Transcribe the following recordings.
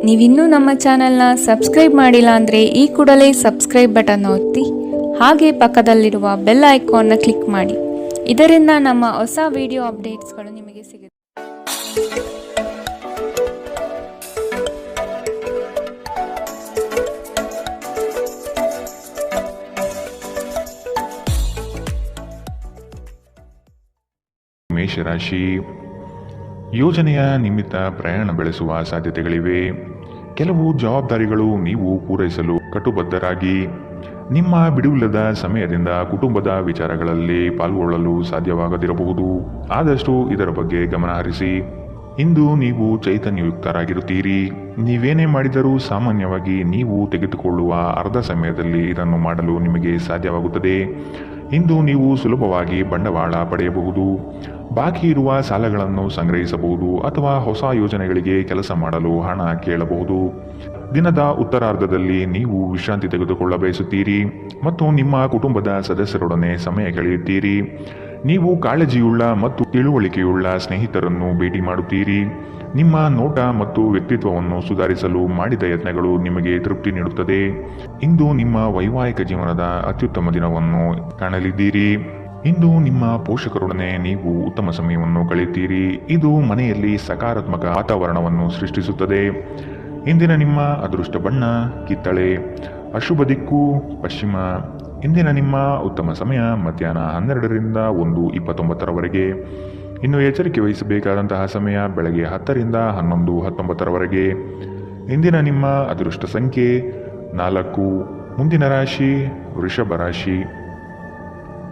ನೀವಿನ್ನೂ ನಮ್ಮ ಚಾನೆಲ್ನ ಸಬ್ಸ್ಕ್ರೈಬ್ ಮಾಡಿಲ್ಲ ಅಂದರೆ ಈ ಕೂಡಲೇ ಸಬ್ಸ್ಕ್ರೈಬ್ ಬಟನ್ ಒತ್ತಿ ಹಾಗೆ ಪಕ್ಕದಲ್ಲಿರುವ ಬೆಲ್ ಐಕಾನ್ನ ಕ್ಲಿಕ್ ಮಾಡಿ. ಇದರಿಂದ ನಮ್ಮ ಹೊಸ ವಿಡಿಯೋ ಅಪ್ಡೇಟ್ಸ್ಗಳು ನಿಮಗೆ ಸಿಗುತ್ತೆ. ಮೇಷರಾಶಿ, ಯೋಜನೆಯ ನಿಮಿತ್ತ ಪ್ರಯಾಣ ಬೆಳೆಸುವ ಸಾಧ್ಯತೆಗಳಿವೆ. ಕೆಲವು ಜವಾಬ್ದಾರಿಗಳು ನೀವು ಪೂರೈಸಲು ಕಟುಬದ್ಧರಾಗಿ ನಿಮ್ಮ ಬಿಡುವಿಲ್ಲದ ಸಮಯದಿಂದ ಕುಟುಂಬದ ವಿಚಾರಗಳಲ್ಲಿ ಪಾಲ್ಗೊಳ್ಳಲು ಸಾಧ್ಯವಾಗದಿರಬಹುದು. ಆದಷ್ಟು ಇದರ ಬಗ್ಗೆ ಗಮನ ಹರಿಸಿ. ಇಂದು ನೀವು ಚೈತನ್ಯಯುಕ್ತರಾಗಿರುತ್ತೀರಿ. ನೀವೇನೇ ಮಾಡಿದರೂ ಸಾಮಾನ್ಯವಾಗಿ ನೀವು ತೆಗೆದುಕೊಳ್ಳುವ ಅರ್ಧ ಸಮಯದಲ್ಲಿ ಇದನ್ನು ಮಾಡಲು ನಿಮಗೆ ಸಾಧ್ಯವಾಗುತ್ತದೆ. ಇಂದು ನೀವು ಸುಲಭವಾಗಿ ಬಂಡವಾಳ ಪಡೆಯಬಹುದು, ಬಾಕಿ ಇರುವ ಸಾಲಗಳನ್ನು ಸಂಗ್ರಹಿಸಬಹುದು ಅಥವಾ ಹೊಸ ಯೋಜನೆಗಳಿಗೆ ಕೆಲಸ ಮಾಡಲು ಹಣ ಕೇಳಬಹುದು. ದಿನದ ಉತ್ತರಾರ್ಧದಲ್ಲಿ ನೀವು ವಿಶ್ರಾಂತಿ ತೆಗೆದುಕೊಳ್ಳ ಬಯಸುತ್ತೀರಿ ಮತ್ತು ನಿಮ್ಮ ಕುಟುಂಬದ ಸದಸ್ಯರೊಡನೆ ಸಮಯ ಕಳೆಯುತ್ತೀರಿ. ನೀವು ಕಾಳಜಿಯುಳ್ಳ ಮತ್ತು ತಿಳುವಳಿಕೆಯುಳ್ಳ ಸ್ನೇಹಿತರನ್ನು ಭೇಟಿ ಮಾಡುತ್ತೀರಿ. ನಿಮ್ಮ ನೋಟ ಮತ್ತು ವ್ಯಕ್ತಿತ್ವವನ್ನು ಸುಧಾರಿಸಲು ಮಾಡಿದ ಯತ್ನಗಳು ನಿಮಗೆ ತೃಪ್ತಿ ನೀಡುತ್ತದೆ. ಇಂದು ನಿಮ್ಮ ವೈವಾಹಿಕ ಜೀವನದ ಅತ್ಯುತ್ತಮ ದಿನವನ್ನು ಕಾಣಲಿದ್ದೀರಿ. ಇಂದು ನಿಮ್ಮ ಪೋಷಕರೊಡನೆ ನೀವು ಉತ್ತಮ ಸಮಯವನ್ನು ಕಳೆಯುತ್ತೀರಿ. ಇದು ಮನೆಯಲ್ಲಿ ಸಕಾರಾತ್ಮಕ ವಾತಾವರಣವನ್ನು ಸೃಷ್ಟಿಸುತ್ತದೆ. ಇಂದಿನ ನಿಮ್ಮ ಅದೃಷ್ಟ ಬಣ್ಣ ಕಿತ್ತಳೆ, ಅಶುಭ ದಿಕ್ಕು ಪಶ್ಚಿಮ. ಇಂದಿನ ನಿಮ್ಮ ಉತ್ತಮ ಸಮಯ ಮಧ್ಯಾಹ್ನ 12ರಿಂದ 1:29 ಇನ್ನು ಎಚ್ಚರಿಕೆ ವಹಿಸಬೇಕಾದಂತಹ ಸಮಯ ಬೆಳಗ್ಗೆ 10ರಿಂದ 11:19 ಇಂದಿನ ನಿಮ್ಮ ಅದೃಷ್ಟ ಸಂಖ್ಯೆ 4. ಮುಂದಿನ ರಾಶಿ ವೃಷಭ ರಾಶಿ.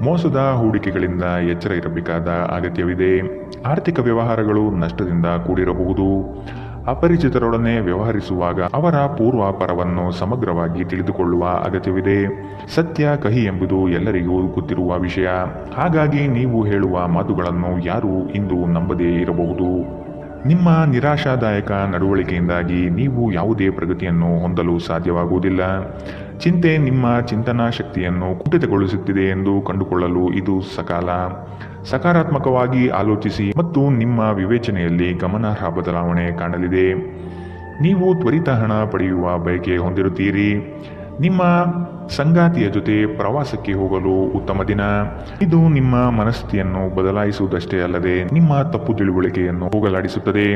ಮೋಸದ ಹೂಡಿಕೆಗಳಿಂದ ಎಚ್ಚರ ಇರಬೇಕಾದ ಅಗತ್ಯವಿದೆ. ಆರ್ಥಿಕ ವ್ಯವಹಾರಗಳು ನಷ್ಟದಿಂದ ಕೂಡಿರಬಹುದು. ಅಪರಿಚಿತರೊಡನೆ ವ್ಯವಹರಿಸುವಾಗ ಅವರ ಪೂರ್ವಾಪರವನ್ನು ಸಮಗ್ರವಾಗಿ ತಿಳಿದುಕೊಳ್ಳುವ ಅಗತ್ಯವಿದೆ. ಸತ್ಯ ಕಹಿ ಎಂಬುದು ಎಲ್ಲರಿಗೂ ಗೊತ್ತಿರುವ ವಿಷಯ. ಹಾಗಾಗಿ ನೀವು ಹೇಳುವ ಮಾತುಗಳನ್ನು ಯಾರೂ ಇಂದು ನಂಬದೇ ಇರಬಹುದು. ನಿಮ್ಮ ನಿರಾಶಾದಾಯಕ ನಡವಳಿಕೆಯಿಂದಾಗಿ ನೀವು ಯಾವುದೇ ಪ್ರಗತಿಯನ್ನು ಹೊಂದಲು ಸಾಧ್ಯವಾಗುವುದಿಲ್ಲ. ಚಿಂತೆ ನಿಮ್ಮ ಚಿಂತನಾ ಶಕ್ತಿಯನ್ನು ಕುಂಠಿತಗೊಳಿಸುತ್ತಿದೆ ಎಂದು ಕಂಡುಕೊಳ್ಳಲು ಇದು ಸಕಾಲ. ಸಕಾರಾತ್ಮಕವಾಗಿ ಆಲೋಚಿಸಿ ಮತ್ತು ನಿಮ್ಮ ವಿವೇಚನೆಯಲ್ಲಿ ಗಮನಾರ್ಹ ಬದಲಾವಣೆ ಕಾಣಲಿದೆ. ನೀವು ತ್ವರಿತ ಹಣ ಪಡೆಯುವ ಬಯಕೆ ಹೊಂದಿರುತ್ತೀರಿ. ನಿಮ್ಮ ಸಂಗಾತಿಯ ಜೊತೆ ಪ್ರವಾಸಕ್ಕೆ ಹೋಗಲು ಉತ್ತಮ ದಿನ. ಇದು ನಿಮ್ಮ ಮನಸ್ಥಿತಿಯನ್ನು ಬದಲಾಯಿಸುವುದಷ್ಟೇ ಅಲ್ಲದೆ ನಿಮ್ಮ ತಪ್ಪು ತಿಳುವಳಿಕೆಯನ್ನು ಹೋಗಲಾಡಿಸುತ್ತದೆ.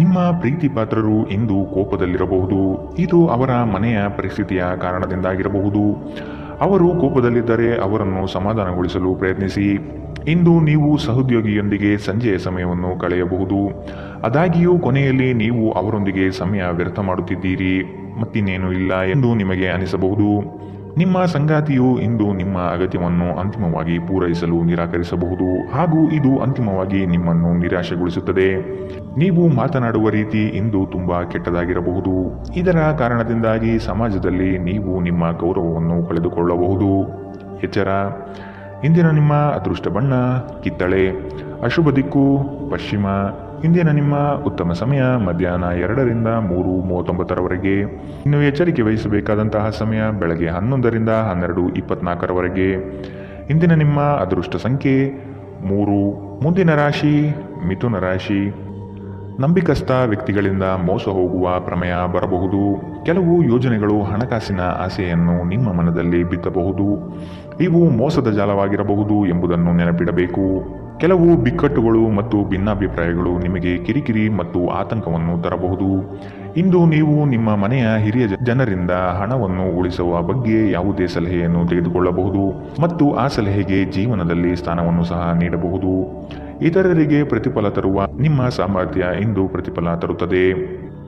ನಿಮ್ಮ ಪ್ರೀತಿ ಪಾತ್ರರು ಇಂದು ಕೋಪದಲ್ಲಿರಬಹುದು. ಇದು ಅವರ ಮನೆಯ ಪರಿಸ್ಥಿತಿಯ ಕಾರಣದಿಂದಾಗಿರಬಹುದು. ಅವರು ಕೋಪದಲ್ಲಿದ್ದರೆ ಅವರನ್ನು ಸಮಾಧಾನಗೊಳಿಸಲು ಪ್ರಯತ್ನಿಸಿ. ಇಂದು ನೀವು ಸಹೋದ್ಯೋಗಿಯೊಂದಿಗೆ ಸಂಜೆಯ ಸಮಯವನ್ನು ಕಳೆಯಬಹುದು. ಆದಾಗ್ಯೂ ಕೊನೆಯಲ್ಲಿ ನೀವು ಅವರೊಂದಿಗೆ ಸಮಯ ವ್ಯರ್ಥ ಮಾಡುತ್ತಿದ್ದೀರಿ, ಮತ್ತಿನ್ನೇನೂ ಇಲ್ಲ ಎಂದು ನಿಮಗೆ ಅನಿಸಬಹುದು. ನಿಮ್ಮ ಸಂಗಾತಿಯು ಇಂದು ನಿಮ್ಮ ಅಗತ್ಯವನ್ನು ಅಂತಿಮವಾಗಿ ಪೂರೈಸಲು ನಿರಾಕರಿಸಬಹುದು ಹಾಗೂ ಇದು ಅಂತಿಮವಾಗಿ ನಿಮ್ಮನ್ನು ನಿರಾಶೆಗೊಳಿಸುತ್ತದೆ. ನೀವು ಮಾತನಾಡುವ ರೀತಿ ಇಂದು ತುಂಬಾ ಕೆಟ್ಟದಾಗಿರಬಹುದು. ಇದರ ಕಾರಣದಿಂದಾಗಿ ಸಮಾಜದಲ್ಲಿ ನೀವು ನಿಮ್ಮ ಗೌರವವನ್ನು ಕಳೆದುಕೊಳ್ಳಬಹುದು. ಎಚ್ಚರ. ಇಂದಿನ ನಿಮ್ಮ ಅದೃಷ್ಟ ಬಣ್ಣ ಕಿತ್ತಳೆ, ಅಶುಭ ದಿಕ್ಕು ಪಶ್ಚಿಮ. ಇಂದಿನ ನಿಮ್ಮ ಉತ್ತಮ ಸಮಯ ಮಧ್ಯಾಹ್ನ 2ರಿಂದ 3:39 ಇನ್ನು ಎಚ್ಚರಿಕೆ ವಹಿಸಬೇಕಾದಂತಹ ಸಮಯ ಬೆಳಗ್ಗೆ 11ರಿಂದ 12:24 ಇಂದಿನ ನಿಮ್ಮ ಅದೃಷ್ಟ ಸಂಖ್ಯೆ 3. ಮುಂದಿನ ರಾಶಿ ಮಿಥುನ ರಾಶಿ. ನಂಬಿಕಸ್ಥ ವ್ಯಕ್ತಿಗಳಿಂದ ಮೋಸ ಹೋಗುವ ಪ್ರಮೇಯ ಬರಬಹುದು. ಕೆಲವು ಯೋಜನೆಗಳು ಹಣಕಾಸಿನ ಆಸೆಯನ್ನು ನಿಮ್ಮ ಮನದಲ್ಲಿ ಬಿತ್ತಬಹುದು. ಇವು ಮೋಸದ ಜಾಲವಾಗಿರಬಹುದು ಎಂಬುದನ್ನು ನೆನಪಿಡಬೇಕು. ಕೆಲವು ಬಿಕ್ಕಟ್ಟುಗಳು ಮತ್ತು ಭಿನ್ನಾಭಿಪ್ರಾಯಗಳು ನಿಮಗೆ ಕಿರಿಕಿರಿ ಮತ್ತು ಆತಂಕವನ್ನು ತರಬಹುದು. ಇಂದು ನೀವು ನಿಮ್ಮ ಮನೆಯ ಹಿರಿಯ ಜನರಿಂದ ಹಣವನ್ನು ಉಳಿಸುವ ಬಗ್ಗೆ ಯಾವುದೇ ಸಲಹೆಯನ್ನು ತೆಗೆದುಕೊಳ್ಳಬಹುದು ಮತ್ತು ಆ ಸಲಹೆಗೆ ಜೀವನದಲ್ಲಿ ಸ್ಥಾನವನ್ನು ಸಹ ನೀಡಬಹುದು. ಇತರರಿಗೆ ಪ್ರತಿಫಲ ತರುವ ನಿಮ್ಮ ಸಾಮರ್ಥ್ಯ ಇಂದು ಪ್ರತಿಫಲ ತರುತ್ತದೆ.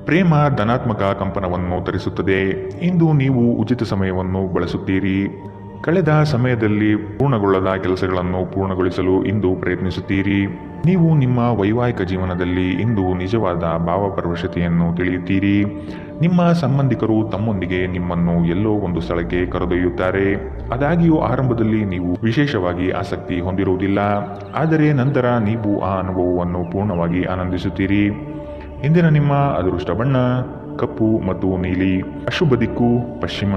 ಪ್ರೇಮ ಧನಾತ್ಮಕ ಕಂಪನವನ್ನು ತರಿಸುತ್ತದೆ. ಇಂದು ನೀವು ಉಚಿತ ಸಮಯವನ್ನು ಬಳಸುತ್ತೀರಿ. ಕಳೆದ ಸಮಯದಲ್ಲಿ ಪೂರ್ಣಗೊಳ್ಳದ ಕೆಲಸಗಳನ್ನು ಪೂರ್ಣಗೊಳಿಸಲು ಇಂದು ಪ್ರಯತ್ನಿಸುತ್ತೀರಿ. ನೀವು ನಿಮ್ಮ ವೈವಾಹಿಕ ಜೀವನದಲ್ಲಿ ಇಂದು ನಿಜವಾದ ಭಾವಪರವಶತೆಯನ್ನು ತಿಳಿಯುತ್ತೀರಿ. ನಿಮ್ಮ ಸಂಬಂಧಿಕರು ತಮ್ಮೊಂದಿಗೆ ನಿಮ್ಮನ್ನು ಎಲ್ಲೋ ಒಂದು ಸ್ಥಳಕ್ಕೆ ಕರೆದೊಯ್ಯುತ್ತಾರೆ. ಆದಾಗ್ಯೂ ಆರಂಭದಲ್ಲಿ ನೀವು ವಿಶೇಷವಾಗಿ ಆಸಕ್ತಿ ಹೊಂದಿರುವುದಿಲ್ಲ, ಆದರೆ ನಂತರ ನೀವು ಆ ಅನುಭವವನ್ನು ಪೂರ್ಣವಾಗಿ ಆನಂದಿಸುತ್ತೀರಿ. ಇಂದಿನ ನಿಮ್ಮ ಅದೃಷ್ಟ ಬಣ್ಣ ಕಪ್ಪು ಮತ್ತು ನೀಲಿ, ಅಶುಭ ದಿಕ್ಕು ಪಶ್ಚಿಮ.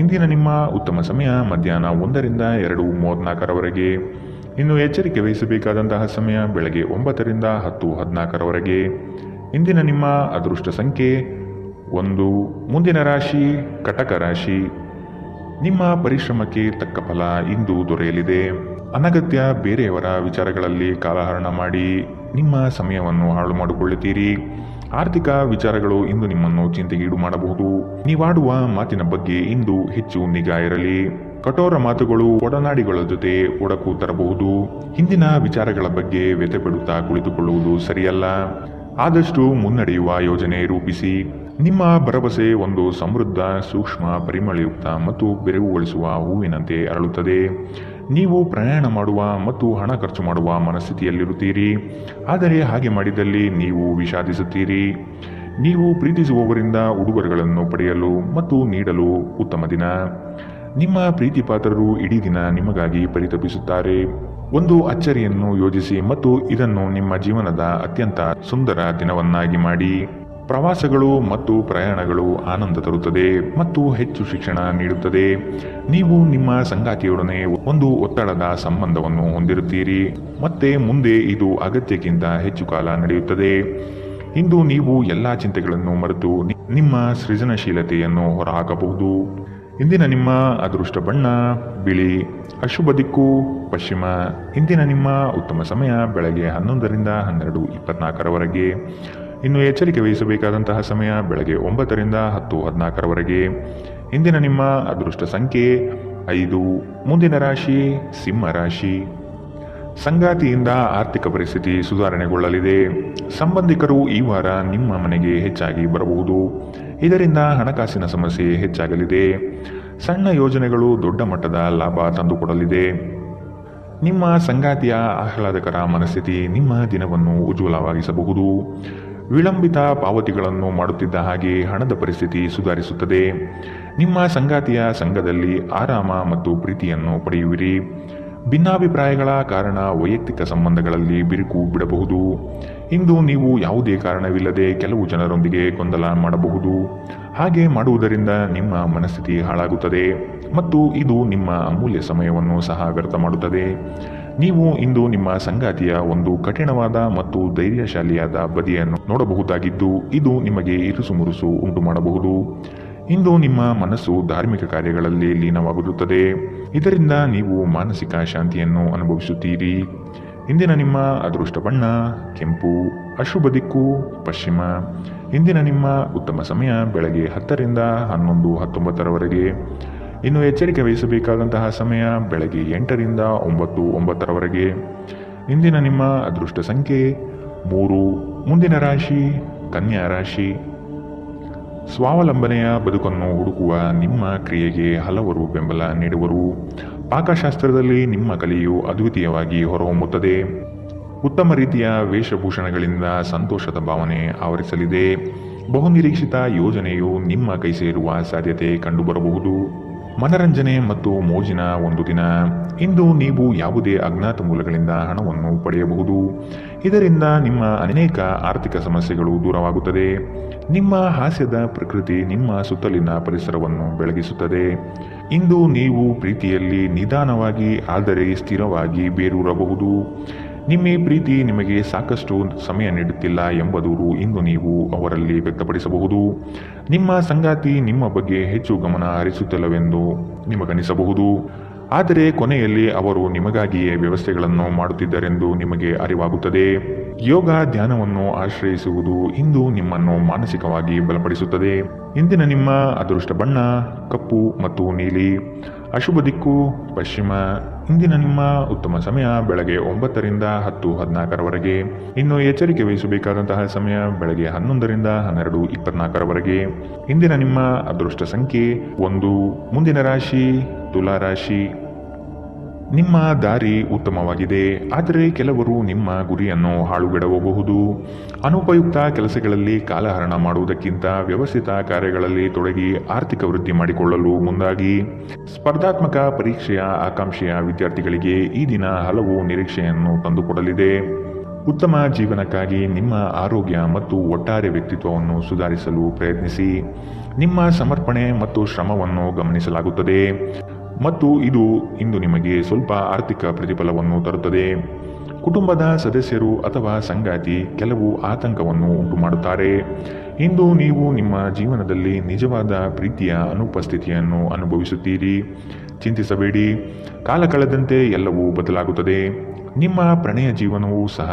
ಇಂದಿನ ನಿಮ್ಮ ಉತ್ತಮ ಸಮಯ ಮಧ್ಯಾಹ್ನ 1ರಿಂದ 2:34 ಇನ್ನು ಎಚ್ಚರಿಕೆ ವಹಿಸಬೇಕಾದಂತಹ ಸಮಯ ಬೆಳಗ್ಗೆ 9ರಿಂದ 10:14 ಇಂದಿನ ನಿಮ್ಮ ಅದೃಷ್ಟ ಸಂಖ್ಯೆ 1. ಮುಂದಿನ ರಾಶಿ ಕಟಕ ರಾಶಿ. ನಿಮ್ಮ ಪರಿಶ್ರಮಕ್ಕೆ ತಕ್ಕ ಫಲ ಇಂದು ದೊರೆಯಲಿದೆ. ಅನಗತ್ಯ ಬೇರೆಯವರ ವಿಚಾರಗಳಲ್ಲಿ ಕಾಲಹರಣ ಮಾಡಿ ನಿಮ್ಮ ಸಮಯವನ್ನು ಹಾಳು ಮಾಡಿಕೊಳ್ಳುತ್ತೀರಿ. ಆರ್ಥಿಕ ವಿಚಾರಗಳು ಇಂದು ನಿಮ್ಮನ್ನು ಚಿಂತೆಗೀಡು ಮಾಡಬಹುದು. ನೀವಾಡುವ ಮಾತಿನ ಬಗ್ಗೆ ಇಂದು ಹೆಚ್ಚು ನಿಗಾ ಇರಲಿ. ಕಠೋರ ಮಾತುಗಳು ಒಡನಾಡಿಗಳ ಜೊತೆ ಒಡಕು ತರಬಹುದು. ಹಿಂದಿನ ವಿಚಾರಗಳ ಬಗ್ಗೆ ವ್ಯಥೆಪಡುತ್ತಾ ಕುಳಿತುಕೊಳ್ಳುವುದು ಸರಿಯಲ್ಲ. ಆದಷ್ಟು ಮುನ್ನಡೆಯುವ ಯೋಜನೆ ರೂಪಿಸಿ. ನಿಮ್ಮ ಭರವಸೆ ಒಂದು ಸಮೃದ್ಧ, ಸೂಕ್ಷ್ಮ, ಪರಿಮಳಯುಕ್ತ ಮತ್ತು ಬೆರಗುಗೊಳಿಸುವ ಹೂವಿನಂತೆ ಅರಳುತ್ತದೆ. ನೀವು ಪ್ರಯಾಣ ಮಾಡುವ ಮತ್ತು ಹಣ ಖರ್ಚು ಮಾಡುವ ಮನಸ್ಥಿತಿಯಲ್ಲಿರುತ್ತೀರಿ. ಆದರೆ ಹಾಗೆ ಮಾಡಿದಲ್ಲಿ ನೀವು ವಿಷಾದಿಸುತ್ತೀರಿ. ನೀವು ಪ್ರೀತಿಸುವವರಿಂದ ಉಡುಗೊರೆಗಳನ್ನು ಪಡೆಯಲು ಮತ್ತು ನೀಡಲು ಉತ್ತಮ ದಿನ. ನಿಮ್ಮ ಪ್ರೀತಿ ಪಾತ್ರರು ಇಡೀ ದಿನ ನಿಮಗಾಗಿ ಪರಿತಪಿಸುತ್ತಾರೆ. ಒಂದು ಅಚ್ಚರಿಯನ್ನು ಯೋಜಿಸಿ ಮತ್ತು ಇದನ್ನು ನಿಮ್ಮ ಜೀವನದ ಅತ್ಯಂತ ಸುಂದರ ದಿನವನ್ನಾಗಿ ಮಾಡಿ. ಪ್ರವಾಸಗಳು ಮತ್ತು ಪ್ರಯಾಣಗಳು ಆನಂದ ತರುತ್ತದೆ ಮತ್ತು ಹೆಚ್ಚು ಶಿಕ್ಷಣ ನೀಡುತ್ತದೆ. ನೀವು ನಿಮ್ಮ ಸಂಗಾತಿಯೊಡನೆ ಒಂದು ಒತ್ತಡದ ಸಂಬಂಧವನ್ನು ಹೊಂದಿರುತ್ತೀರಿ ಮತ್ತೆ ಮುಂದೆ ಇದು ಅಗತ್ಯಕ್ಕಿಂತ ಹೆಚ್ಚು ಕಾಲ ನಡೆಯುತ್ತದೆ. ಇಂದು ನೀವು ಎಲ್ಲ ಚಿಂತೆಗಳನ್ನು ಮರೆತು ನಿಮ್ಮ ಸೃಜನಶೀಲತೆಯನ್ನು ಹೊರಹಾಕಬಹುದು. ಇಂದಿನ ನಿಮ್ಮ ಅದೃಷ್ಟ ಬಣ್ಣ ಬಿಳಿ. ಅಶುಭ ದಿಕ್ಕು ಪಶ್ಚಿಮ. ಇಂದಿನ ನಿಮ್ಮ ಉತ್ತಮ ಸಮಯ ಬೆಳಗ್ಗೆ 11ರಿಂದ 12:24 ಇನ್ನು ಎಚ್ಚರಿಕೆ ವಹಿಸಬೇಕಾದಂತಹ ಸಮಯ ಬೆಳಗ್ಗೆ 9ರಿಂದ 10:14 ಇಂದಿನ ನಿಮ್ಮ ಅದೃಷ್ಟ ಸಂಖ್ಯೆ 5. ಮುಂದಿನ ರಾಶಿ ಸಿಂಹ ರಾಶಿ. ಸಂಗಾತಿಯಿಂದ ಆರ್ಥಿಕ ಪರಿಸ್ಥಿತಿ ಸುಧಾರಣೆಗೊಳ್ಳಲಿದೆ. ಸಂಬಂಧಿಕರು ಈ ವಾರ ನಿಮ್ಮ ಮನೆಗೆ ಹೆಚ್ಚಾಗಿ ಬರಬಹುದು. ಇದರಿಂದ ಹಣಕಾಸಿನ ಸಮಸ್ಯೆ ಹೆಚ್ಚಾಗಲಿದೆ. ಸಣ್ಣ ಯೋಜನೆಗಳು ದೊಡ್ಡ ಮಟ್ಟದ ಲಾಭ ತಂದುಕೊಡಲಿದೆ. ನಿಮ್ಮ ಸಂಗಾತಿಯ ಆಹ್ಲಾದಕರ ಮನಸ್ಥಿತಿ ನಿಮ್ಮ ದಿನವನ್ನು ಉಜ್ವಲವಾಗಿಸಬಹುದು. ವಿಳಂಬಿತ ಪಾವತಿಗಳನ್ನು ಮಾಡುತ್ತಿದ್ದ ಹಾಗೆ ಹಣದ ಪರಿಸ್ಥಿತಿ ಸುಧಾರಿಸುತ್ತದೆ. ನಿಮ್ಮ ಸಂಗಾತಿಯ ಸಂಘದಲ್ಲಿ ಆರಾಮ ಮತ್ತು ಪ್ರೀತಿಯನ್ನು ಪಡೆಯುವಿರಿ. ಭಿನ್ನಾಭಿಪ್ರಾಯಗಳ ಕಾರಣ ವೈಯಕ್ತಿಕ ಸಂಬಂಧಗಳಲ್ಲಿ ಬಿರುಕು ಬಿಡಬಹುದು. ಇಂದು ನೀವು ಯಾವುದೇ ಕಾರಣವಿಲ್ಲದೆ ಕೆಲವು ಜನರೊಂದಿಗೆ ಗೊಂದಲ ಮಾಡಬಹುದು. ಹಾಗೆ ಮಾಡುವುದರಿಂದ ನಿಮ್ಮ ಮನಸ್ಥಿತಿ ಹಾಳಾಗುತ್ತದೆ ಮತ್ತು ಇದು ನಿಮ್ಮ ಅಮೂಲ್ಯ ಸಮಯವನ್ನು ಸಹ ವ್ಯರ್ಥ ಮಾಡುತ್ತದೆ. ನೀವು ಇಂದು ನಿಮ್ಮ ಸಂಗಾತಿಯ ಒಂದು ಕಠಿಣವಾದ ಮತ್ತು ಧೈರ್ಯಶಾಲಿಯಾದ ಬದಿಯನ್ನು ನೋಡಬಹುದಾಗಿದ್ದು ಇದು ನಿಮಗೆ ಇರುಸುಮುರುಸು ಉಂಟು ಮಾಡಬಹುದು. ಇಂದು ನಿಮ್ಮ ಮನಸ್ಸು ಧಾರ್ಮಿಕ ಕಾರ್ಯಗಳಲ್ಲಿ ಲೀನವಾಗುತ್ತದೆ. ಇದರಿಂದ ನೀವು ಮಾನಸಿಕ ಶಾಂತಿಯನ್ನು ಅನುಭವಿಸುತ್ತೀರಿ. ಇಂದಿನ ನಿಮ್ಮ ಅದೃಷ್ಟ ಬಣ್ಣ ಕೆಂಪು. ಅಶುಭ ದಿಕ್ಕು ಪಶ್ಚಿಮ. ಇಂದಿನ ನಿಮ್ಮ ಉತ್ತಮ ಸಮಯ ಬೆಳಗ್ಗೆ 10ರಿಂದ 11:19 ಇನ್ನು ಎಚ್ಚರಿಕೆ ವಹಿಸಬೇಕಾದಂತಹ ಸಮಯ ಬೆಳಗ್ಗೆ 8ರಿಂದ 9:09 ಇಂದಿನ ನಿಮ್ಮ ಅದೃಷ್ಟ ಸಂಖ್ಯೆ 3. ಮುಂದಿನ ರಾಶಿ ಕನ್ಯಾ ರಾಶಿ. ಸ್ವಾವಲಂಬನೆಯ ಬದುಕನ್ನು ಹುಡುಕುವ ನಿಮ್ಮ ಕ್ರಿಯೆಗೆ ಹಲವರು ಬೆಂಬಲ ನೀಡುವರು. ಪಾಕಶಾಸ್ತ್ರದಲ್ಲಿ ನಿಮ್ಮ ಕಲೆಯು ಅದ್ವಿತೀಯವಾಗಿ ಹೊರಹೊಮ್ಮುತ್ತದೆ. ಉತ್ತಮ ರೀತಿಯ ವೇಷಭೂಷಣಗಳಿಂದ ಸಂತೋಷದ ಭಾವನೆ ಆವರಿಸಲಿದೆ. ಬಹುನಿರೀಕ್ಷಿತ ಯೋಜನೆಯು ನಿಮ್ಮ ಕೈ ಸೇರುವ ಸಾಧ್ಯತೆ ಕಂಡುಬರಬಹುದು. ಮನರಂಜನೆ ಮತ್ತು ಮೋಜಿನ ಒಂದು ದಿನ. ಇಂದು ನೀವು ಯಾವುದೇ ಅಜ್ಞಾತ ಮೂಲಗಳಿಂದ ಹಣವನ್ನು ಪಡೆಯಬಹುದು. ಇದರಿಂದ ನಿಮ್ಮ ಅನೇಕ ಆರ್ಥಿಕ ಸಮಸ್ಯೆಗಳು ದೂರವಾಗುತ್ತದೆ. ನಿಮ್ಮ ಹಾಸ್ಯದ ಪ್ರಕೃತಿ ನಿಮ್ಮ ಸುತ್ತಲಿನ ಪರಿಸರವನ್ನು ಬೆಳಗಿಸುತ್ತದೆ. ಇಂದು ನೀವು ಪ್ರೀತಿಯಲ್ಲಿ ನಿಧಾನವಾಗಿ ಆದರೆ ಸ್ಥಿರವಾಗಿ ಬೇರೂರಬಹುದು. ನಿಮ್ಮ ಪ್ರೀತಿ ನಿಮಗೆ ಸಾಕಷ್ಟು ಸಮಯ ನೀಡುತ್ತಿಲ್ಲ ಎಂಬ ದೂರು ಇಂದು ನೀವು ಅವರಲ್ಲಿ ವ್ಯಕ್ತಪಡಿಸಬಹುದು. ನಿಮ್ಮ ಸಂಗಾತಿ ನಿಮ್ಮ ಬಗ್ಗೆ ಹೆಚ್ಚು ಗಮನ ಹರಿಸುತ್ತಿಲ್ಲವೆಂದು ನಿಮಗನಿಸಬಹುದು. ಆದರೆ ಕೊನೆಯಲ್ಲಿ ಅವರು ನಿಮಗಾಗಿಯೇ ವ್ಯವಸ್ಥೆಗಳನ್ನು ಮಾಡುತ್ತಿದ್ದರೆಂದು ನಿಮಗೆ ಅರಿವಾಗುತ್ತದೆ. ಯೋಗ ಧ್ಯಾನವನ್ನು ಆಶ್ರಯಿಸುವುದು ಇಂದು ನಿಮ್ಮನ್ನು ಮಾನಸಿಕವಾಗಿ ಬಲಪಡಿಸುತ್ತದೆ. ಇಂದಿನ ನಿಮ್ಮ ಅದೃಷ್ಟ ಬಣ್ಣ ಕಪ್ಪು ಮತ್ತು ನೀಲಿ. ಅಶುಭ ದಿಕ್ಕು ಪಶ್ಚಿಮ. ಇಂದಿನ ನಿಮ್ಮ ಉತ್ತಮ ಸಮಯ ಬೆಳಗ್ಗೆ 9ರಿಂದ 10:14 ಇನ್ನು ಎಚ್ಚರಿಕೆ ವಹಿಸಬೇಕಾದಂತಹ ಸಮಯ ಬೆಳಗ್ಗೆ 11ರಿಂದ 12:24 ಇಂದಿನ ನಿಮ್ಮ ಅದೃಷ್ಟ ಸಂಖ್ಯೆ 1. ಮುಂದಿನ ರಾಶಿ ತುಲಾ ರಾಶಿ. ನಿಮ್ಮ ದಾರಿ ಉತ್ತಮವಾಗಿದೆ, ಆದರೆ ಕೆಲವರು ನಿಮ್ಮ ಗುರಿಯನ್ನು ಹಾಳುಗೆಡವಬಹುದು. ಅನುಪಯುಕ್ತ ಕೆಲಸಗಳಲ್ಲಿ ಕಾಲಹರಣ ಮಾಡುವುದಕ್ಕಿಂತ ವ್ಯವಸ್ಥಿತ ಕಾರ್ಯಗಳಲ್ಲಿ ತೊಡಗಿ ಆರ್ಥಿಕ ವೃದ್ಧಿ ಮಾಡಿಕೊಳ್ಳಲು ಮುಂದಾಗಿ. ಸ್ಪರ್ಧಾತ್ಮಕ ಪರೀಕ್ಷೆಯ ಆಕಾಂಕ್ಷೆಯ ವಿದ್ಯಾರ್ಥಿಗಳಿಗೆ ಈ ದಿನ ಹಲವು ನಿರೀಕ್ಷೆಯನ್ನು ತಂದುಕೊಡಲಿದೆ. ಉತ್ತಮ ಜೀವನಕ್ಕಾಗಿ ನಿಮ್ಮ ಆರೋಗ್ಯ ಮತ್ತು ಒಟ್ಟಾರೆ ವ್ಯಕ್ತಿತ್ವವನ್ನು ಸುಧಾರಿಸಲು ಪ್ರಯತ್ನಿಸಿ. ನಿಮ್ಮ ಸಮರ್ಪಣೆ ಮತ್ತು ಶ್ರಮವನ್ನು ಗಮನಿಸಲಾಗುತ್ತದೆ ಮತ್ತು ಇದು ಇಂದು ನಿಮಗೆ ಸ್ವಲ್ಪ ಆರ್ಥಿಕ ಪ್ರತಿಫಲವನ್ನು ತರುತ್ತದೆ. ಕುಟುಂಬದ ಸದಸ್ಯರು ಅಥವಾ ಸಂಗಾತಿ ಕೆಲವು ಆತಂಕವನ್ನು ಉಂಟು ಮಾಡುತ್ತಾರೆ. ಇಂದು ನೀವು ನಿಮ್ಮ ಜೀವನದಲ್ಲಿ ನಿಜವಾದ ಪ್ರೀತಿಯ ಅನುಪಸ್ಥಿತಿಯನ್ನು ಅನುಭವಿಸುತ್ತೀರಿ. ಚಿಂತಿಸಬೇಡಿ, ಕಾಲ ಕಳೆದಂತೆ ಎಲ್ಲವೂ ಬದಲಾಗುತ್ತದೆ. ನಿಮ್ಮ ಪ್ರಣಯ ಜೀವನವೂ ಸಹ.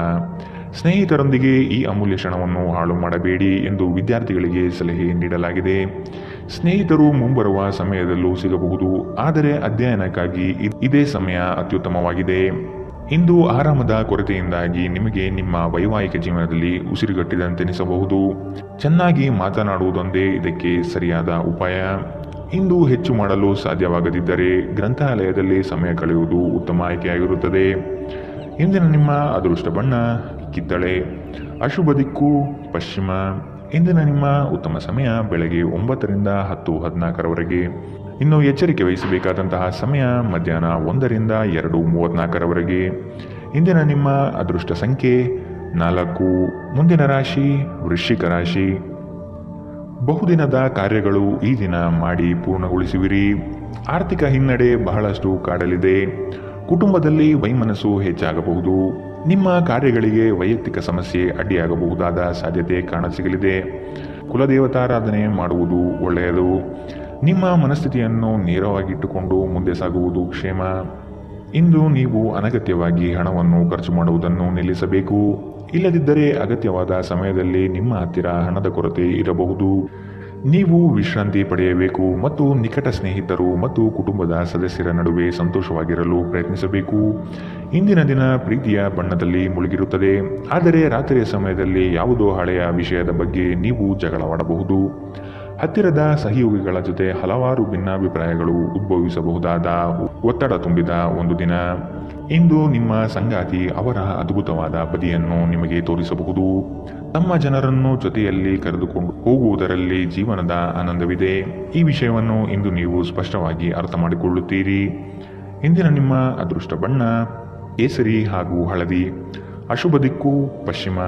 ಸ್ನೇಹಿತರೊಂದಿಗೆ ಈ ಅಮೂಲ್ಯ ಕ್ಷಣವನ್ನು ಹಾಳು ಮಾಡಬೇಡಿ ಎಂದು ವಿದ್ಯಾರ್ಥಿಗಳಿಗೆ ಸಲಹೆ ನೀಡಲಾಗಿದೆ. ಸ್ನೇಹಿತರು ಮುಂಬರುವ ಸಮಯದಲ್ಲೂ ಸಿಗಬಹುದು, ಆದರೆ ಅಧ್ಯಯನಕ್ಕಾಗಿ ಇದೇ ಸಮಯ ಅತ್ಯುತ್ತಮವಾಗಿದೆ. ಇಂದು ಆರಾಮದ ಕೊರತೆಯಿಂದಾಗಿ ನಿಮಗೆ ನಿಮ್ಮ ವೈವಾಹಿಕ ಜೀವನದಲ್ಲಿ ಉಸಿರುಗಟ್ಟಿದಂತೆನಿಸಬಹುದು. ಚೆನ್ನಾಗಿ ಮಾತನಾಡುವುದೊಂದೇ ಇದಕ್ಕೆ ಸರಿಯಾದ ಉಪಾಯ. ಇಂದು ಹೆಚ್ಚು ಮಾಡಲು ಸಾಧ್ಯವಾಗದಿದ್ದರೆ ಗ್ರಂಥಾಲಯದಲ್ಲಿ ಸಮಯ ಕಳೆಯುವುದು ಉತ್ತಮ ಆಯ್ಕೆಯಾಗಿರುತ್ತದೆ. ಇಂದಿನ ನಿಮ್ಮ ಅದೃಷ್ಟ ಬಣ್ಣ ಕಿತ್ತಳೆ, ಅಶುಭ ದಿಕ್ಕು ಪಶ್ಚಿಮ. ಇಂದಿನ ನಿಮ್ಮ ಉತ್ತಮ ಸಮಯ ಬೆಳಗ್ಗೆ 9ರಿಂದ 10:14ರವರೆಗೆ. ಇನ್ನು ಎಚ್ಚರಿಕೆ ವಹಿಸಬೇಕಾದಂತಹ ಸಮಯ ಮಧ್ಯಾಹ್ನ 1ರಿಂದ 2:34ರವರೆಗೆ. ಇಂದಿನ ನಿಮ್ಮ ಅದೃಷ್ಟ ಸಂಖ್ಯೆ 4. ಮುಂದಿನ ರಾಶಿ ವೃಶ್ಚಿಕ ರಾಶಿ. ಬಹುದಿನದ ಕಾರ್ಯಗಳು ಈ ದಿನ ಮಾಡಿ ಪೂರ್ಣಗೊಳಿಸುವಿರಿ. ಆರ್ಥಿಕ ಹಿನ್ನಡೆ ಬಹಳಷ್ಟು ಕಾಡಲಿದೆ. ಕುಟುಂಬದಲ್ಲಿ ವೈಮನಸ್ಸು ಹೆಚ್ಚಾಗಬಹುದು. ನಿಮ್ಮ ಕಾರ್ಯಗಳಿಗೆ ವೈಯಕ್ತಿಕ ಸಮಸ್ಯೆ ಅಡ್ಡಿಯಾಗಬಹುದಾದ ಸಾಧ್ಯತೆ ಕಾಣಸಿಗಲಿದೆ. ಕುಲದೇವತಾರಾಧನೆ ಮಾಡುವುದು ಒಳ್ಳೆಯದು. ನಿಮ್ಮ ಮನಸ್ಥಿತಿಯನ್ನು ನೇರವಾಗಿಟ್ಟುಕೊಂಡು ಮುಂದೆ ಸಾಗುವುದು ಕ್ಷೇಮ. ಇಂದು ನೀವು ಅನಗತ್ಯವಾಗಿ ಹಣವನ್ನು ಖರ್ಚು ಮಾಡುವುದನ್ನು ನಿಲ್ಲಿಸಬೇಕು. ಇಲ್ಲದಿದ್ದರೆ ಅಗತ್ಯವಾದ ಸಮಯದಲ್ಲಿ ನಿಮ್ಮ ಹತ್ತಿರ ಹಣದ ಕೊರತೆ ಇರಬಹುದು. ನೀವು ವಿಶ್ರಾಂತಿ ಪಡೆಯಬೇಕು ಮತ್ತು ನಿಕಟ ಸ್ನೇಹಿತರು ಮತ್ತು ಕುಟುಂಬದ ಸದಸ್ಯರ ನಡುವೆ ಸಂತೋಷವಾಗಿರಲು ಪ್ರಯತ್ನಿಸಬೇಕು. ಇಂದಿನ ದಿನ ಪ್ರೀತಿಯ ಬಣ್ಣದಲ್ಲಿ ಮುಳುಗಿರುತ್ತದೆ, ಆದರೆ ರಾತ್ರಿಯ ಸಮಯದಲ್ಲಿ ಯಾವುದೋ ಹಳೆಯ ವಿಷಯದ ಬಗ್ಗೆ ನೀವು ಜಗಳವಾಡಬಹುದು. ಹತ್ತಿರದ ಸಹಯೋಗಿಗಳ ಜೊತೆ ಹಲವಾರು ಭಿನ್ನಾಭಿಪ್ರಾಯಗಳು ಉದ್ಭವಿಸಬಹುದಾದ ಒತ್ತಡ ತುಂಬಿದ ಒಂದು ದಿನ. ಇಂದು ನಿಮ್ಮ ಸಂಗಾತಿ ಅವರ ಅದ್ಭುತವಾದ ಬದಿಯನ್ನು ನಿಮಗೆ ತೋರಿಸಬಹುದು. ತಮ್ಮ ಜನರನ್ನು ಜೊತೆಯಲ್ಲಿ ಕರೆದುಕೊಂಡು ಹೋಗುವುದರಲ್ಲಿ ಜೀವನದ ಆನಂದವಿದೆ. ಈ ವಿಷಯವನ್ನು ಇಂದು ನೀವು ಸ್ಪಷ್ಟವಾಗಿ ಅರ್ಥ ಮಾಡಿಕೊಳ್ಳುತ್ತೀರಿ. ಇಂದಿನ ನಿಮ್ಮ ಅದೃಷ್ಟ ಬಣ್ಣ ಕೇಸರಿ ಹಾಗೂ ಹಳದಿ, ಅಶುಭ ದಿಕ್ಕು ಪಶ್ಚಿಮ.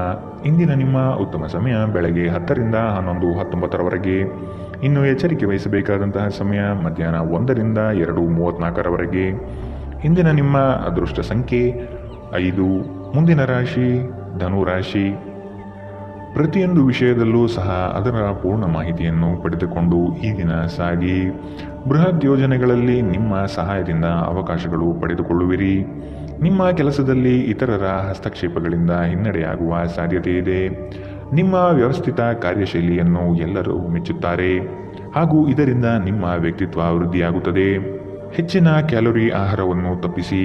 ಇಂದಿನ ನಿಮ್ಮ ಉತ್ತಮ ಸಮಯ ಬೆಳಗ್ಗೆ 10ರಿಂದ 11:19ರವರೆಗೆ. ಇನ್ನು ಎಚ್ಚರಿಕೆ ವಹಿಸಬೇಕಾದಂತಹ ಸಮಯ ಮಧ್ಯಾಹ್ನ 1ರಿಂದ 2:34ರವರೆಗೆ. ಇಂದಿನ ನಿಮ್ಮ ಅದೃಷ್ಟ ಸಂಖ್ಯೆ 5. ಮುಂದಿನ ರಾಶಿ ಧನು ರಾಶಿ. ಪ್ರತಿಯೊಂದು ವಿಷಯದಲ್ಲೂ ಸಹ ಅದರ ಪೂರ್ಣ ಮಾಹಿತಿಯನ್ನು ಪಡೆದುಕೊಂಡು ಈ ದಿನ ಸಾಗಿ. ಬೃಹತ್ ಯೋಜನೆಗಳಲ್ಲಿ ನಿಮ್ಮ ಸಹಾಯದಿಂದ ಅವಕಾಶಗಳು ಪಡೆದುಕೊಳ್ಳುವಿರಿ. ನಿಮ್ಮ ಕೆಲಸದಲ್ಲಿ ಇತರರ ಹಸ್ತಕ್ಷೇಪಗಳಿಂದ ಹಿನ್ನಡೆಯಾಗುವ ಸಾಧ್ಯತೆ ಇದೆ. ನಿಮ್ಮ ವ್ಯವಸ್ಥಿತ ಕಾರ್ಯಶೈಲಿಯನ್ನು ಎಲ್ಲರೂ ಮೆಚ್ಚುತ್ತಾರೆ ಹಾಗೂ ಇದರಿಂದ ನಿಮ್ಮ ವ್ಯಕ್ತಿತ್ವ ವೃದ್ಧಿಯಾಗುತ್ತದೆ. ಹೆಚ್ಚಿನ ಕ್ಯಾಲೋರಿ ಆಹಾರವನ್ನು ತಪ್ಪಿಸಿ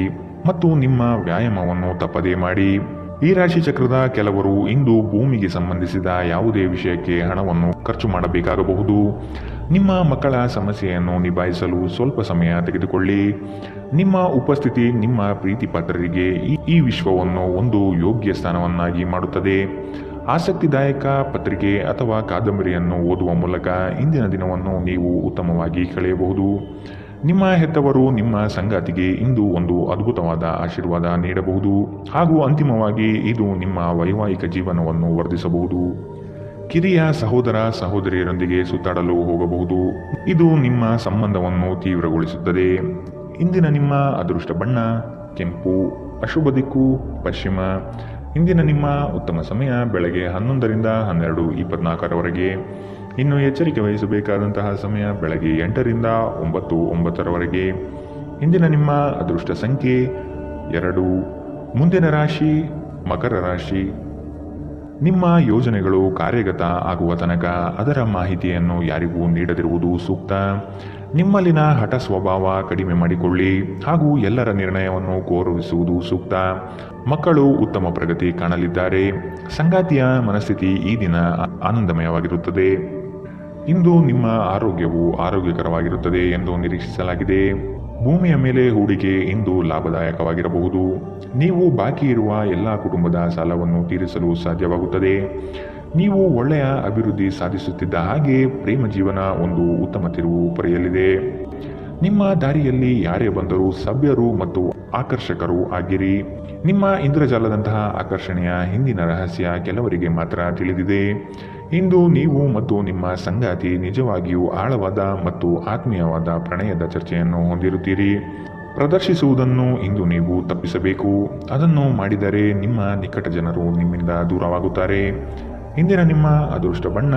ಮತ್ತು ನಿಮ್ಮ ವ್ಯಾಯಾಮವನ್ನು ತಪ್ಪದೇ ಮಾಡಿ. ಈ ರಾಶಿ ಚಕ್ರದ ಕೆಲವರು ಇಂದು ಭೂಮಿಗೆ ಸಂಬಂಧಿಸಿದ ಯಾವುದೇ ವಿಷಯಕ್ಕೆ ಹಣವನ್ನು ಖರ್ಚು ಮಾಡಬೇಕಾಗಬಹುದು. ನಿಮ್ಮ ಮಕ್ಕಳ ಸಮಸ್ಯೆಯನ್ನು ನಿಭಾಯಿಸಲು ಸ್ವಲ್ಪ ಸಮಯ ತೆಗೆದುಕೊಳ್ಳಿ. ನಿಮ್ಮ ಉಪಸ್ಥಿತಿ ನಿಮ್ಮ ಪ್ರೀತಿ ಪಾತ್ರರಿಗೆ ಈ ವಿಶ್ವವನ್ನು ಒಂದು ಯೋಗ್ಯ ಸ್ಥಾನವನ್ನಾಗಿ ಮಾಡುತ್ತದೆ. ಆಸಕ್ತಿದಾಯಕ ಪತ್ರಿಕೆ ಅಥವಾ ಕಾದಂಬರಿಯನ್ನು ಓದುವ ಮೂಲಕ ಇಂದಿನ ದಿನವನ್ನು ನೀವು ಉತ್ತಮವಾಗಿ ಕಳೆಯಬಹುದು. ನಿಮ್ಮ ಹೆತ್ತವರು ನಿಮ್ಮ ಸಂಗಾತಿಗೆ ಇಂದು ಒಂದು ಅದ್ಭುತವಾದ ಆಶೀರ್ವಾದ ನೀಡಬಹುದು ಹಾಗೂ ಅಂತಿಮವಾಗಿ ಇದು ನಿಮ್ಮ ವೈವಾಹಿಕ ಜೀವನವನ್ನು ವರ್ಧಿಸಬಹುದು. ಕಿರಿಯ ಸಹೋದರ ಸಹೋದರಿಯರೊಂದಿಗೆ ಸುತ್ತಾಡಲು ಹೋಗಬಹುದು. ಇದು ನಿಮ್ಮ ಸಂಬಂಧವನ್ನು ತೀವ್ರಗೊಳಿಸುತ್ತದೆ. ಇಂದಿನ ನಿಮ್ಮ ಅದೃಷ್ಟ ಬಣ್ಣ ಕೆಂಪು, ಅಶುಭ ದಿಕ್ಕು ಪಶ್ಚಿಮ. ಇಂದಿನ ನಿಮ್ಮ ಉತ್ತಮ ಸಮಯ ಬೆಳಗ್ಗೆ 11ರಿಂದ 12:24ರವರೆಗೆ. ಇನ್ನು ಎಚ್ಚರಿಕೆ ವಹಿಸಬೇಕಾದಂತಹ ಸಮಯ ಬೆಳಗ್ಗೆ 8ರಿಂದ 9:09ರವರೆಗೆ. ಇಂದಿನ ನಿಮ್ಮ ಅದೃಷ್ಟ ಸಂಖ್ಯೆ 2. ಮುಂದಿನ ರಾಶಿ ಮಕರ ರಾಶಿ. ನಿಮ್ಮ ಯೋಜನೆಗಳು ಕಾರ್ಯಗತ ಆಗುವ ತನಕ ಅದರ ಮಾಹಿತಿಯನ್ನು ಯಾರಿಗೂ ನೀಡದಿರುವುದು ಸೂಕ್ತ. ನಿಮ್ಮಲ್ಲಿನ ಹಠ ಸ್ವಭಾವ ಕಡಿಮೆ ಮಾಡಿಕೊಳ್ಳಿ ಹಾಗೂ ಎಲ್ಲರ ನಿರ್ಣಯವನ್ನು ಗೌರವಿಸುವುದು ಸೂಕ್ತ. ಮಕ್ಕಳು ಉತ್ತಮ ಪ್ರಗತಿ ಕಾಣಲಿದ್ದಾರೆ. ಸಂಗಾತಿಯ ಮನಸ್ಥಿತಿ ಈ ದಿನ ಆನಂದಮಯವಾಗಿರುತ್ತದೆ. ಇಂದು ನಿಮ್ಮ ಆರೋಗ್ಯವು ಆರೋಗ್ಯಕರವಾಗಿರುತ್ತದೆ ಎಂದು ನಿರೀಕ್ಷಿಸಲಾಗಿದೆ. ಭೂಮಿಯ ಮೇಲೆ ಹೂಡಿಕೆ ಇಂದು ಲಾಭದಾಯಕವಾಗಿರಬಹುದು. ನೀವು ಬಾಕಿ ಇರುವ ಎಲ್ಲ ಕುಟುಂಬದ ಸಾಲವನ್ನು ತೀರಿಸಲು ಸಾಧ್ಯವಾಗುತ್ತದೆ. ನೀವು ಒಳ್ಳೆಯ ಅಭಿವೃದ್ಧಿ ಸಾಧಿಸುತ್ತಿದ್ದ ಹಾಗೆ ಪ್ರೇಮ ಜೀವನ ಒಂದು ಉತ್ತಮ ತಿರುವು ಪಡೆಯಲಿದೆ. ನಿಮ್ಮ ದಾರಿಯಲ್ಲಿ ಯಾರೇ ಬಂದರೂ ಸಭ್ಯರು ಮತ್ತು ಆಕರ್ಷಕರು ಆಗಿರಿ. ನಿಮ್ಮ ಇಂದ್ರಜಾಲದಂತಹ ಆಕರ್ಷಣೆಯ ಹಿಂದಿನ ರಹಸ್ಯ ಕೆಲವರಿಗೆ ಮಾತ್ರ ತಿಳಿದಿದೆ. ಇಂದು ನೀವು ಮತ್ತು ನಿಮ್ಮ ಸಂಗಾತಿ ನಿಜವಾಗಿಯೂ ಆಳವಾದ ಮತ್ತು ಆತ್ಮೀಯವಾದ ಪ್ರಣಯದ ಚರ್ಚೆಯನ್ನು ಹೊಂದಿರುತ್ತೀರಿ. ಪ್ರದರ್ಶಿಸುವುದನ್ನು ಇಂದು ನೀವು ತಪ್ಪಿಸಬೇಕು. ಅದನ್ನು ಮಾಡಿದರೆ ನಿಮ್ಮ ನಿಕಟ ಜನರು ನಿಮ್ಮಿಂದ ದೂರವಾಗುತ್ತಾರೆ. ಇಂದಿನ ನಿಮ್ಮ ಅದೃಷ್ಟ ಬಣ್ಣ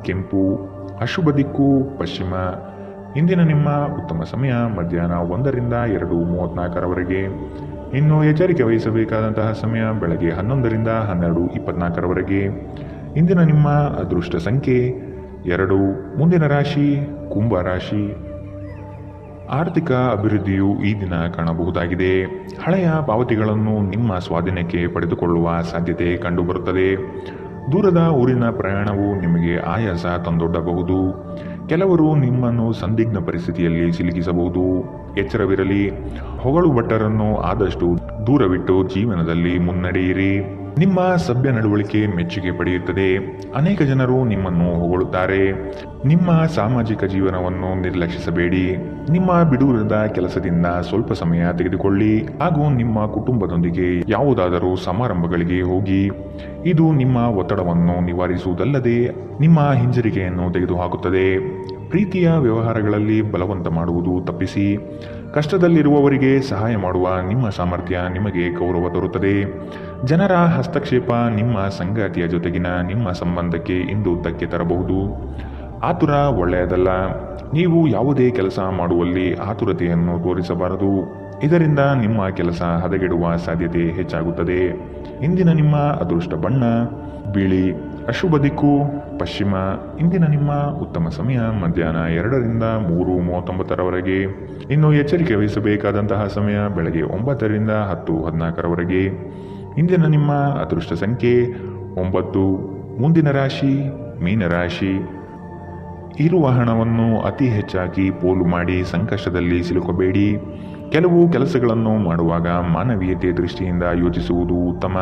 ಕೆಂಪು, ಅಶುಭ ದಿಕ್ಕು ಪಶ್ಚಿಮ. ಇಂದಿನ ನಿಮ್ಮ ಉತ್ತಮ ಸಮಯ ಮಧ್ಯಾಹ್ನ 1ರಿಂದ 2:34ರವರೆಗೆ. ಇನ್ನು ಎಚ್ಚರಿಕೆ ವಹಿಸಬೇಕಾದಂತಹ ಸಮಯ ಬೆಳಗ್ಗೆ 11ರಿಂದ 12:24ರವರೆಗೆ. ಇಂದಿನ ನಿಮ್ಮ ಅದೃಷ್ಟ ಸಂಖ್ಯೆ 2. ಮುಂದಿನ ರಾಶಿ ಕುಂಭ ರಾಶಿ. ಆರ್ಥಿಕ ಅಭಿವೃದ್ಧಿಯು ಈ ದಿನ ಕಾಣಬಹುದಾಗಿದೆ. ಹಳೆಯ ಪಾವತಿಗಳನ್ನು ನಿಮ್ಮ ಸ್ವಾಧೀನಕ್ಕೆ ಪಡೆದುಕೊಳ್ಳುವ ಸಾಧ್ಯತೆ ಕಂಡುಬರುತ್ತದೆ. ದೂರದ ಊರಿನ ಪ್ರಯಾಣವು ನಿಮಗೆ ಆಯಾಸ ತಂದೊಡ್ಡಬಹುದು. ಕೆಲವರು ನಿಮ್ಮನ್ನು ಸಂದಿಗ್ಧ ಪರಿಸ್ಥಿತಿಯಲ್ಲಿ ಸಿಲುಕಿಸಬಹುದು. ಎಚ್ಚರವಿರಲಿ. ಹೊಗಳು ಭಟ್ಟರನ್ನು ಆದಷ್ಟು ದೂರವಿಟ್ಟು ಜೀವನದಲ್ಲಿ ಮುನ್ನಡೆಯಿರಿ. ನಿಮ್ಮ ಸಭ್ಯ ನಡವಳಿಕೆ ಮೆಚ್ಚುಗೆ ಪಡೆಯುತ್ತದೆ. ಅನೇಕ ಜನರು ನಿಮ್ಮನ್ನು ಹೊಗಳುತ್ತಾರೆ. ನಿಮ್ಮ ಸಾಮಾಜಿಕ ಜೀವನವನ್ನು ನಿರ್ಲಕ್ಷಿಸಬೇಡಿ. ನಿಮ್ಮ ಬಿಡುವಿರದ ಕೆಲಸದಿಂದ ಸ್ವಲ್ಪ ಸಮಯ ತೆಗೆದುಕೊಳ್ಳಿ ಹಾಗೂ ನಿಮ್ಮ ಕುಟುಂಬದೊಂದಿಗೆ ಯಾವುದಾದರೂ ಸಮಾರಂಭಗಳಿಗೆ ಹೋಗಿ. ಇದು ನಿಮ್ಮ ಒತ್ತಡವನ್ನು ನಿವಾರಿಸುವುದಲ್ಲದೆ ನಿಮ್ಮ ಹಿಂಜರಿಕೆಯನ್ನು ತೆಗೆದುಹಾಕುತ್ತದೆ. ಪ್ರೀತಿಯ ವ್ಯವಹಾರಗಳಲ್ಲಿ ಬಲವಂತ ಮಾಡುವುದು ತಪ್ಪಿಸಿ. ಕಷ್ಟದಲ್ಲಿರುವವರಿಗೆ ಸಹಾಯ ಮಾಡುವ ನಿಮ್ಮ ಸಾಮರ್ಥ್ಯ ನಿಮಗೆ ಗೌರವ ತರುತ್ತದೆ. ಜನರ ಹಸ್ತಕ್ಷೇಪ ನಿಮ್ಮ ಸಂಗಾತಿಯ ಜೊತೆಗಿನ ನಿಮ್ಮ ಸಂಬಂಧಕ್ಕೆ ಇಂದು ಧಕ್ಕೆ ತರಬಹುದು. ಆತುರ ಒಳ್ಳೆಯದಲ್ಲ. ನೀವು ಯಾವುದೇ ಕೆಲಸ ಮಾಡುವಲ್ಲಿ ಆತುರತೆಯನ್ನು ತೋರಿಸಬಾರದು. ಇದರಿಂದ ನಿಮ್ಮ ಕೆಲಸ ಹದಗೆಡುವ ಸಾಧ್ಯತೆ ಹೆಚ್ಚಾಗುತ್ತದೆ. ಇಂದಿನ ನಿಮ್ಮ ಅದೃಷ್ಟ ಬಣ್ಣ ಬಿಳಿ, ಅಶುಭ ದಿಕ್ಕು ಪಶ್ಚಿಮ. ಇಂದಿನ ನಿಮ್ಮ ಉತ್ತಮ ಸಮಯ ಮಧ್ಯಾಹ್ನ 2ರಿಂದ 3:39ರವರೆಗೆ. ಇನ್ನು ಎಚ್ಚರಿಕೆ ವಹಿಸಬೇಕಾದಂತಹ ಸಮಯ ಬೆಳಗ್ಗೆ 9ರಿಂದ 10:14ರವರೆಗೆ. ಇಂದಿನ ನಿಮ್ಮ ಅದೃಷ್ಟ ಸಂಖ್ಯೆ 9. ಮುಂದಿನ ರಾಶಿ ಮೀನರಾಶಿ. ಇರುವ ಹಣವನ್ನು ಅತಿ ಹೆಚ್ಚಾಗಿ ಪೋಲು ಮಾಡಿ ಸಂಕಷ್ಟದಲ್ಲಿ ಸಿಲುಕಬೇಡಿ. ಕೆಲವು ಕೆಲಸಗಳನ್ನು ಮಾಡುವಾಗ ಮಾನವೀಯತೆ ದೃಷ್ಟಿಯಿಂದ ಯೋಚಿಸುವುದು ಉತ್ತಮ.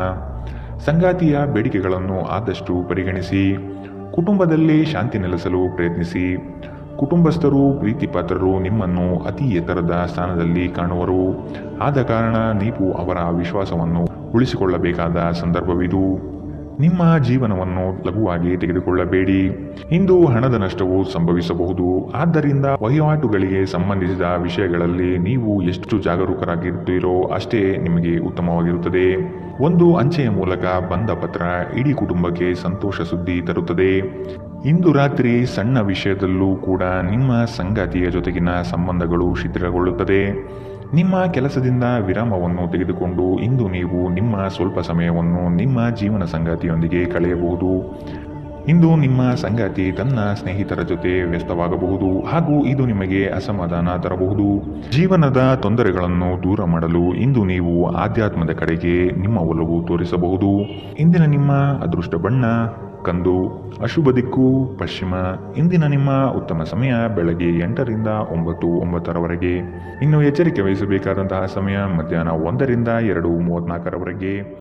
ಸಂಗಾತಿಯ ಬೇಡಿಕೆಗಳನ್ನು ಆದಷ್ಟು ಪರಿಗಣಿಸಿ. ಕುಟುಂಬದಲ್ಲಿ ಶಾಂತಿ ನೆಲೆಸಲು ಪ್ರಯತ್ನಿಸಿ. ಕುಟುಂಬಸ್ಥರು ಪ್ರೀತಿಪಾತ್ರರು ನಿಮ್ಮನ್ನು ಅತಿ ಎತ್ತರದ ಸ್ಥಾನದಲ್ಲಿ ಕಾಣುವರು. ಆದ ಕಾರಣ ನೀವು ಅವರ ವಿಶ್ವಾಸವನ್ನು ಉಳಿಸಿಕೊಳ್ಳಬೇಕಾದ ಸಂದರ್ಭವಿದು. ನಿಮ್ಮ ಜೀವನವನ್ನು ಲಘುವಾಗಿ ತೆಗೆದುಕೊಳ್ಳಬೇಡಿ. ಇಂದು ಹಣದ ನಷ್ಟವು ಸಂಭವಿಸಬಹುದು. ಆದ್ದರಿಂದ ವಹಿವಾಟುಗಳಿಗೆ ಸಂಬಂಧಿಸಿದ ವಿಷಯಗಳಲ್ಲಿ ನೀವು ಎಷ್ಟು ಜಾಗರೂಕರಾಗಿರುತ್ತೀರೋ ಅಷ್ಟೇ ನಿಮಗೆ ಉತ್ತಮವಾಗಿರುತ್ತದೆ. ಒಂದು ಅಂಚೆಯ ಮೂಲಕ ಬಂದ ಪತ್ರ ಇಡೀ ಕುಟುಂಬಕ್ಕೆ ಸಂತೋಷ ಸುದ್ದಿ ತರುತ್ತದೆ. ಇಂದು ರಾತ್ರಿ ಸಣ್ಣ ವಿಷಯದಲ್ಲೂ ಕೂಡ ನಿಮ್ಮ ಸಂಗಾತಿಯ ಜೊತೆಗಿನ ಸಂಬಂಧಗಳು ಶಿಥಿಲಗೊಳ್ಳುತ್ತದೆ. ನಿಮ್ಮ ಕೆಲಸದಿಂದ ವಿರಾಮವನ್ನು ತೆಗೆದುಕೊಂಡು ಇಂದು ನೀವು ನಿಮ್ಮ ಸ್ವಲ್ಪ ಸಮಯವನ್ನು ನಿಮ್ಮ ಜೀವನ ಸಂಗಾತಿಯೊಂದಿಗೆ ಕಳೆಯಬಹುದು. ಇಂದು ನಿಮ್ಮ ಸಂಗಾತಿ ತನ್ನ ಸ್ನೇಹಿತರ ಜೊತೆ ವ್ಯಸ್ತವಾಗಬಹುದು ಹಾಗೂ ಇದು ನಿಮಗೆ ಅಸಮಾಧಾನ ತರಬಹುದು. ಜೀವನದ ತೊಂದರೆಗಳನ್ನು ದೂರ ಮಾಡಲು ಇಂದು ನೀವು ಆಧ್ಯಾತ್ಮದ ಕಡೆಗೆ ನಿಮ್ಮ ಒಲವು ತೋರಿಸಬಹುದು. ಇಂದಿನ ನಿಮ್ಮ ಅದೃಷ್ಟ ಬಣ್ಣ ಕಂದು, ಅಶುಭ ದಿಕ್ಕು ಪಶ್ಚಿಮ. ಇಂದಿನ ನಿಮ್ಮ ಉತ್ತಮ ಸಮಯ ಬೆಳಗ್ಗೆ 8ರಿಂದ 9:09ರವರೆಗೆ. ಇನ್ನು ಎಚ್ಚರಿಕೆ ವಹಿಸಬೇಕಾದಂತಹ ಸಮಯ ಮಧ್ಯಾಹ್ನ 1ರಿಂದ 2:34ರವರೆಗೆ.